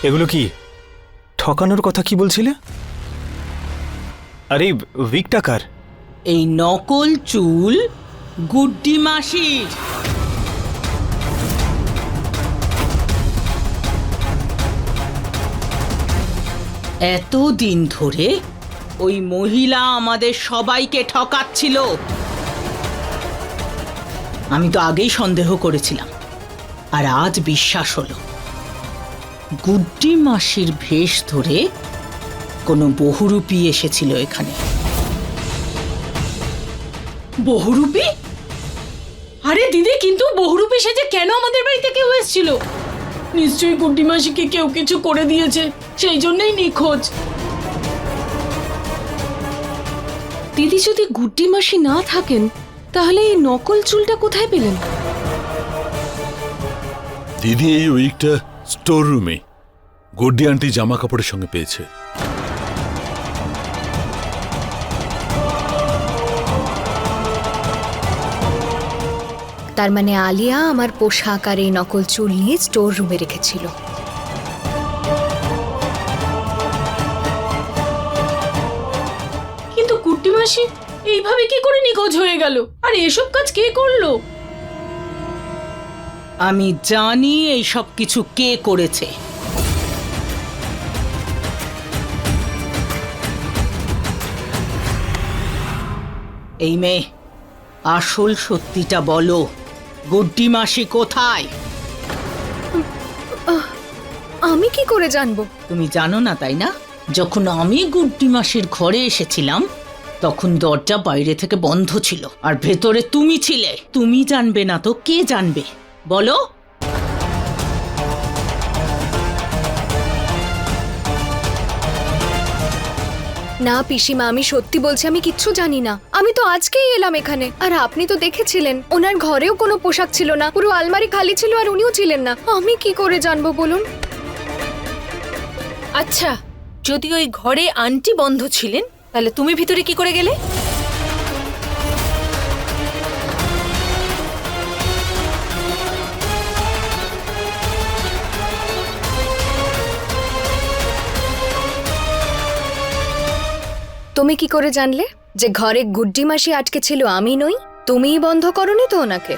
এগুলো কি ঠকানোর কথা কি বলছিলে? আরে উইক টাকার এই নকল চুল গুড্ডি মাসির। এতদিন ধরে ওই মহিলা আমাদের সবাইকে ঠকাচ্ছিল। আমি তো আগেই সন্দেহ করেছিলাম, আর আজ বিশ্বাস হলো। গুড্ডি মাসির ভেষ ধরে কোনো বহুরূপী এসেছিল এখানে। বহুরূপী? আরে দিদি, কিন্তু বহুরূপী সেজে কেন আমাদের বাড়িতে কেউ এসেছিল? নিশ্চয়ই গুড্ডি মাসিকে কেউ কিছু করে দিয়েছে, সেই জন্যই নিখোঁজ। দিদি, যদি গুড্ডি মাসি না থাকেন তাহলে এই নকল চুলটা কোথায় পেলেন? দিদি এই উইকটা স্টোর রুমে গুড্ডি আন্টি জামা কাপড়ের সঙ্গে পেয়েছে। তার মানে আলিয়া আমার পোশাক আর এই নকল চুল নিয়ে স্টোর রুমে রেখেছিল। কিন্তু গুড্ডি মাসি এইভাবে কি করে নিখোঁজ হয়ে গেল? আর এসব কাজ কে করলো? আমি জানি এই সব কিছু কে করেছে। এই মেয়ে, আসল সত্যিটা বলো, গুড্ডি মাসি কোথায়? আমি কি করে জানবো? তুমি জানো না তাই না? যখন আমি গুড্ডি মাসির ঘরে এসেছিলাম তখন দরজা বাইরে থেকে বন্ধ ছিল, আর ভেতরে তুমি ছিলে। তুমি জানবে না তো কে জানবে বলো? না পিসিমা, আমি সত্যি বলছি, আমি কিচ্ছু জানি না। আমি তো আজকেই এলাম এখানে, আর আপনি তো দেখেছিলেন ওনার ঘরেও কোনো পোশাক ছিল না, পুরো আলমারি খালি ছিল, আর উনিও ছিলেন না। আমি কি করে জানবো বলুন? আচ্ছা, যদি ওই ঘরে আন্টি বন্ধ ছিলেন তাহলে তুমি ভিতরে কি করে গেলে? তুমি কি করে জানলে যে ঘরে গুড্ডি মাসি আটকে ছিল আমি নই? তুমিই বন্ধ করনি তো ওনাকে?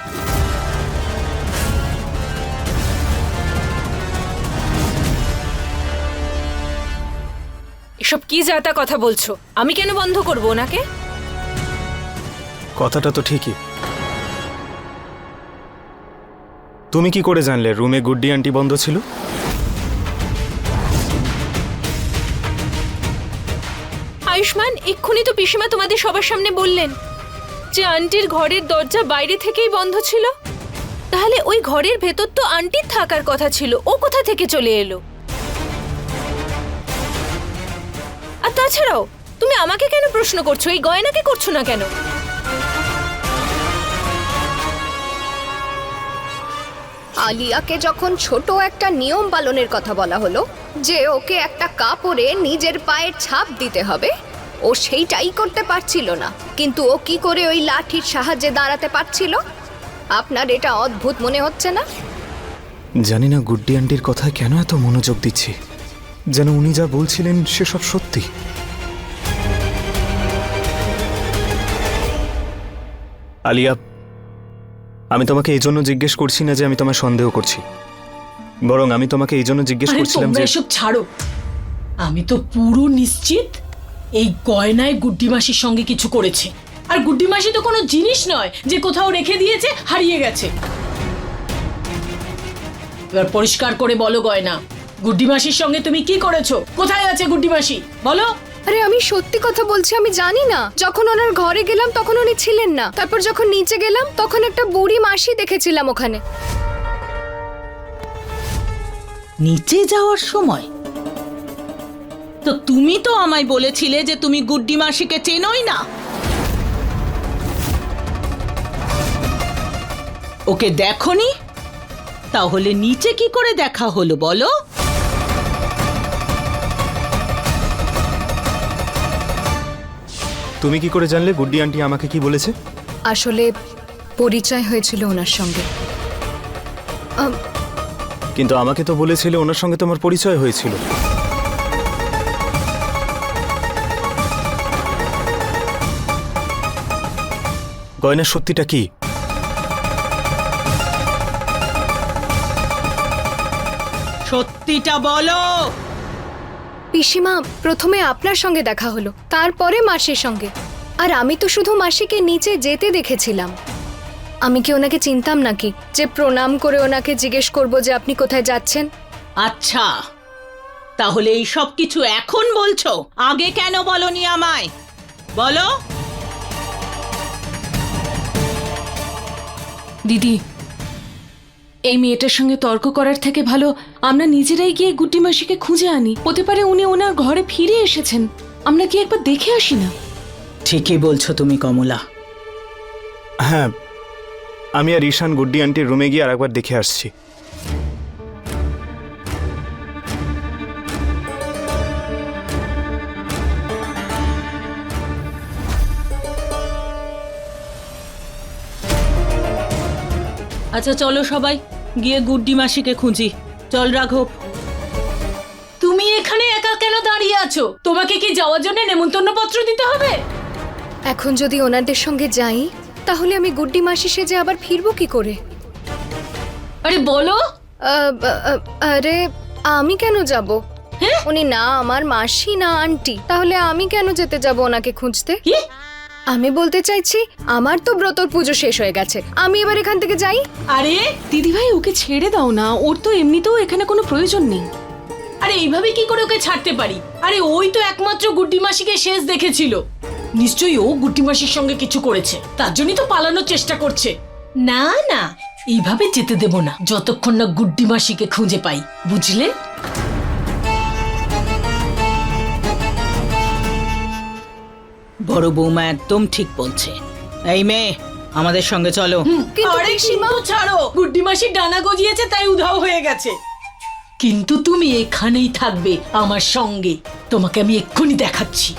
এসব কি যাতা কথা বলছো? আমি কেন বন্ধ করব ওনাকে? কথাটা তো ঠিকই। তুমি কি করে জানলে রুমে গুড্ডি আন্টি বন্ধ ছিল? আয়ুষ্মান, এক্ষুনি তো পিসিমা তোমাদের সবার সামনে বললেন যে আন্টির ঘরের দরজা বাইরে থেকেই বন্ধ ছিল। তাহলে ওই ঘরের ভেতর তো আন্টির থাকার কথা ছিল, ও কোথা থেকে চলে এলো? আর তাছাড়াও তুমি আমাকে কেন প্রশ্ন করছো? এই গয়নাকে করছো না কেন? আলিয়াকে যখন ছোট একটা নিয়ম পালনের কথা বলা হলো, যে ওকে একটা কাপড়ে নিজের পায়ের ছাপ দিতে হবে, ও সেইটাই করতে পারছিল না। কিন্তু ও কি করে ওই লাঠির সাহায্যে দাঁড়াতে পারছিল? আপনার এটা অদ্ভুত মনে হচ্ছে না? জানি না গুড্ডি আন্টির কথায় কেন এত মনোযোগ দিচ্ছি, যেন উনি যা বলছিলেন সেসব সত্যি। আলিয়া, আমি তোমাকে এই জন্য জিজ্ঞেস করছি না যে আমি তোমায় সন্দেহ করছি, বরং আমি তোমাকে এই জন্য জিজ্ঞেস করছিলাম যে এসব ছাড়ো। আমি তো পুরো নিশ্চিত এই গয়নায় গুড্ডি মাসির সঙ্গে কিছু করেছে। আর গুড্ডি মাসি তো কোনো জিনিস নয় যে কোথাও রেখে দিয়েছে, হারিয়ে গেছে। এবার পরিষ্কার করে বলো গয়না, গুড্ডি মাসির সঙ্গে তুমি কি করেছো? কোথায় আছে গুড্ডি মাসি বলো? আরে আমি সত্যি কথা বলছি, আমি জানি না। যখন ওনার ঘরে গেলাম তখন উনি ছিলেন না। তারপর যখন নিচে গেলাম তখন একটা বুড়ি মাসি দেখেছিলাম ওখানে। নিচে যাওয়ার সময় তো তুমি তো আমায় বলেছিলে যে তুমি গুড্ডি মাসিকে চেনোই না। ওকে দেখোনি? তাহলে নিচে কি করে দেখা হলো বলো? তুমি কি করে জানলে গুড্ডি আন্টি আমাকে কি বলেছে? আসলে পরিচয় হয়েছিল ওনার সঙ্গে। কিন্তু আমাকে তো বলেছিলে ওনার সঙ্গে তোমার পরিচয় হয়েছিল। গয়না সত্যিটা কি? সত্যিটা বলো। পিসিমা, প্রথমে আপনার সঙ্গে দেখা হলো, তারপরে মাসির সঙ্গে। আর আমি তো শুধু মাসিকে নিচে যেতে দেখেছিলাম। আমি কি ওনাকে চিনতাম নাকি যে প্রণাম করে ওনাকে জিজ্ঞেস করব যে আপনি কোথায় যাচ্ছেন? আচ্ছা, তাহলে এই সব কিছু এখন বলছো, আগে কেন বলনি আমায়? বলো। দিদি, এই মেয়েটার সঙ্গে তর্ক করার থেকে ভালো আমরা নিজেরাই গিয়ে গুড্ডি মাসিকে খুঁজে আনি। হতে পারে উনি ওনার ঘরে ফিরে এসেছেন, আমরা কি একবার দেখে আসি না? ঠিকই বলছো তুমি কমলা। হ্যাঁ, আমি আর ঈশান গুড্ডি আন্টির রুমে গিয়ে আরেকবার দেখে আসছি। আচ্ছা চলো সবাই গিয়ে গুড্ডি মাসিকে খুঁজি। চল রাঘব। তুমি এখানে একা কেন দাঁড়িয়ে আছো? তোমাকে কি যাওয়ার জন্য নেমন্তন্ন পত্র দিতে হবে? এখন যদি ওনাদের সঙ্গে যাই তাহলে আমি গুড্ডি মাসি সেজে আবার ফিরবো কি করে? আরে বলো। আরে আমি কেন যাব? উনি না আমার মাসি না আন্টি, তাহলে আমি কেন যেতে যাব ওনাকে খুঁজতে? কি? আমি বলতে চাইছি আমার তো ব্রতর পুজো শেষ হয়ে গেছে, আমি এবার এখান থেকে যাই। আরে দিদি ভাই, ওকে ছেড়ে দাও না, ওর তো এমনিতেও এখানে কোনো প্রয়োজন নেই। আরে এইভাবে কি করে ওকে ছাড়তে পারি? আরে ওই তো একমাত্র গুড্ডি মাসিকে শেষ দেখেছিল, নিশ্চয়ই ও গুড্ডি মাসির সঙ্গে কিছু করেছে, তার জন্যই তো পালানোর চেষ্টা করছে। না না, এইভাবে যেতে দেব না যতক্ষণ না গুড্ডি মাসিকে খুঁজে পাই, বুঝলে? বড় বৌমা একদম ঠিক বলছে। এই মেয়ে, আমাদের সঙ্গে চলো। কিন্তু আরে পিসিমা, কিন্তু ছাড়ো, গুড্ডি মাসির ডানা গজিয়েছে তাই উধাও হয়ে গেছে। কিন্তু তুমি এখানেই থাকবে আমার সঙ্গে, তোমাকে আমি এক্ষুনি দেখাচ্ছি।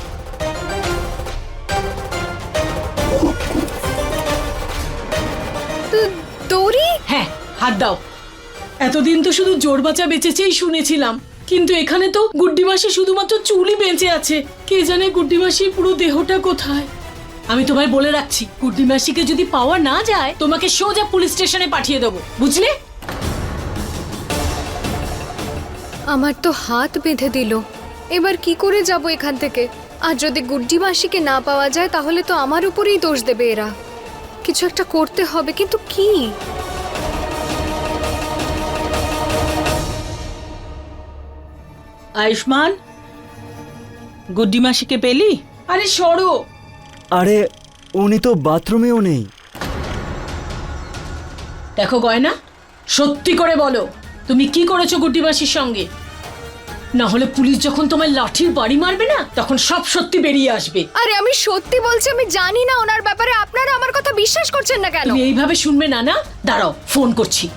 দৌড়ি। হ্যাঁ, হাত দাও। এতদিন তো শুধু জোর বাঁচা বেঁচেছেই শুনেছিলাম, কিন্তু এখানে তো গুড্ডি মাসি শুধুমাত্র চুলই বেঁচে আছে। কে জানে গুড্ডি মাসির পুরো দেহটা কোথায়। আমি তোমায় বলে রাখছি, গুড্ডি মাসিকে যদি পাওয়া না যায় তোমাকে সোজা পুলিশ স্টেশনে পাঠিয়ে দেবো, বুঝলে? আমার তো হাত বেঁধে দিল, এবার কি করে যাব এখান থেকে? আর যদি গুড্ডি মাসিকে না পাওয়া যায় তাহলে তো আমার উপরেই দোষ দেবে এরা। কিছু একটা করতে হবে, কিন্তু কি? আয়ুষ্মান, গুড্ডি মাসিকে পেলি? আরে সরো। আরে উনি তো বাথরুমেও নেই। দেখো গয়না, সত্যি করে বলো তুমি কি করেছো গুড্ডি মাসির সঙ্গে? না হলে পুলিশ যখন তোমায় লাঠির বাড়ি মারবে না, তখন সব সত্যি বেরিয়ে আসবে। আরে আমি সত্যি বলছি, আমি জানি না ওনার ব্যাপারে। আপনারা আমার কথা বিশ্বাস করছেন না কেন? তুমি এইভাবে শুনবে না? না, দাঁড়াও, ফোন করছি।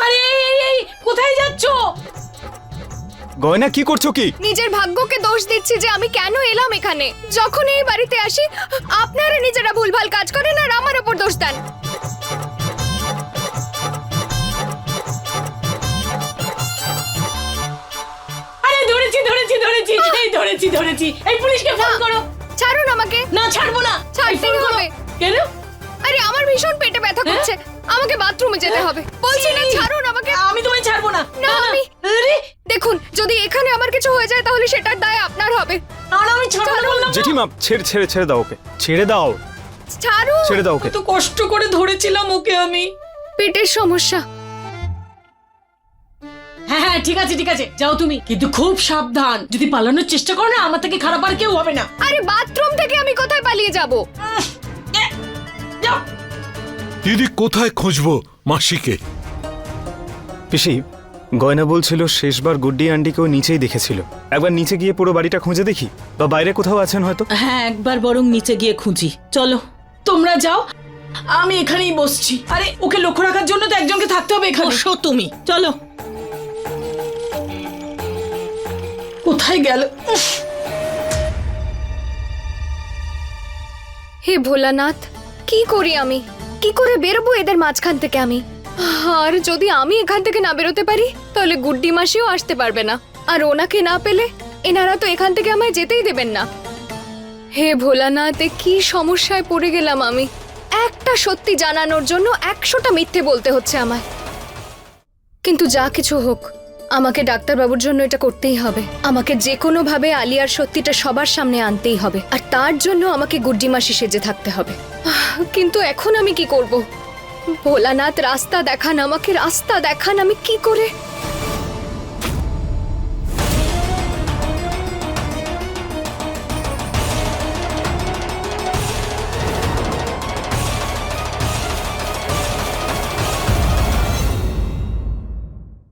আরে এই কোথায় যাচ্ছো? গয়না কি করছো কি? নিজের ভাগ্যকে দোষ দিচ্ছি যে আমি কেন এলাম এখানে। যখন এই বাড়িতে আসি আপনারা নিজেরা ভুলভাল কাজ করেন আর আমার উপর দোষ দেন। আরে ধরেছি ধরেছি ধরেছি, এই ধরেছি ধরেছি। এই পুলিশকে ফোন করো। ছাড়ুন আমাকে। না, ছাড়বো না। ছাড়তেই এই ফোন করো। হবে। কেন? আরে আমার ভীষণ পেটে ব্যথা করছে, আমাকে বাথরুমে যেতে হবে। বলছি না, ছাড়ুন আমাকে। আমি তোমায় ছাড়বো না। না, আমি- আরে দেখুন, যদি এখানে আমার কিছু হয়ে যায় তাহলে সেটার দায় আপনার হবে। না না, আমি ছাড়বো না বললাম না। জেঠিমা, ছেড়ে দাও ওকে, ছেড়ে দাও, ছাড়ুন। ছেড়ে দাও ওকে। কত কষ্ট করে ধরেছিলাম ওকে আমি। পেটের সমস্যা। হ্যাঁ হ্যাঁ, ঠিক আছে ঠিক আছে, যাও তুমি, কিন্তু খুব সাবধান। যদি পালানোর চেষ্টা করো না, আমার থেকে খারাপ আর কেউ হবে না। আরে বাথরুম থেকে আমি কোথায় পালিয়ে যাব? যাও। দিদি কোথায় খুঁজবো মাসিকে? পিসি, গয়না বলছিল শেষবার গুড্ডি আন্টিকেও নিচেই দেখেছিল। একবার নিচে গিয়ে পুরো বাড়িটা খুঁজে দেখি, বা বাইরে কোথাও আছেন হয়তো। হ্যাঁ, একবার বরং নিচে গিয়ে খুঁজি। চলো। তোমরা যাও, আমি এখানেই বসছি। আরে ওকে লক্ষ্য রাখার জন্য তো একজনকে থাকতে হবে এখানে। বসো তুমি, চলো। কোথায় গেল? উফ! হে ভোলানাথ, কি করি আমি? কি করে বেরোবো এদের মাঝখান থেকে আমি? আর যদি আমি এখান থেকে না বেরোতে পারি তাহলে গুড্ডি মাসিও আসতে পারবে না, আর ওনাকে না পেলে এনারা তো এখান থেকে আমায় যেতেই দেবেন না। হে ভোলানাথ, এ কি সমস্যায় পড়ে গেলাম আমি। একটা সত্যি জানানোর জন্য 100টা মিথ্যে বলতে হচ্ছে আমায়। কিন্তু যা কিছু হোক, আমাকে ডাক্তারবাবুর জন্য এটা করতেই হবে। আমাকে যে কোনো ভাবে আলিয়ার সত্যিটা সবার সামনে আনতেই হবে, আর তার জন্য আমাকে গুড্ডি মাসি সেজে থাকতে হবে। কিন্তু এখন আমি কি করব? ভোলানাথ, রাস্তা দেখান আমাকে, রাস্তা দেখান, আমি কি করে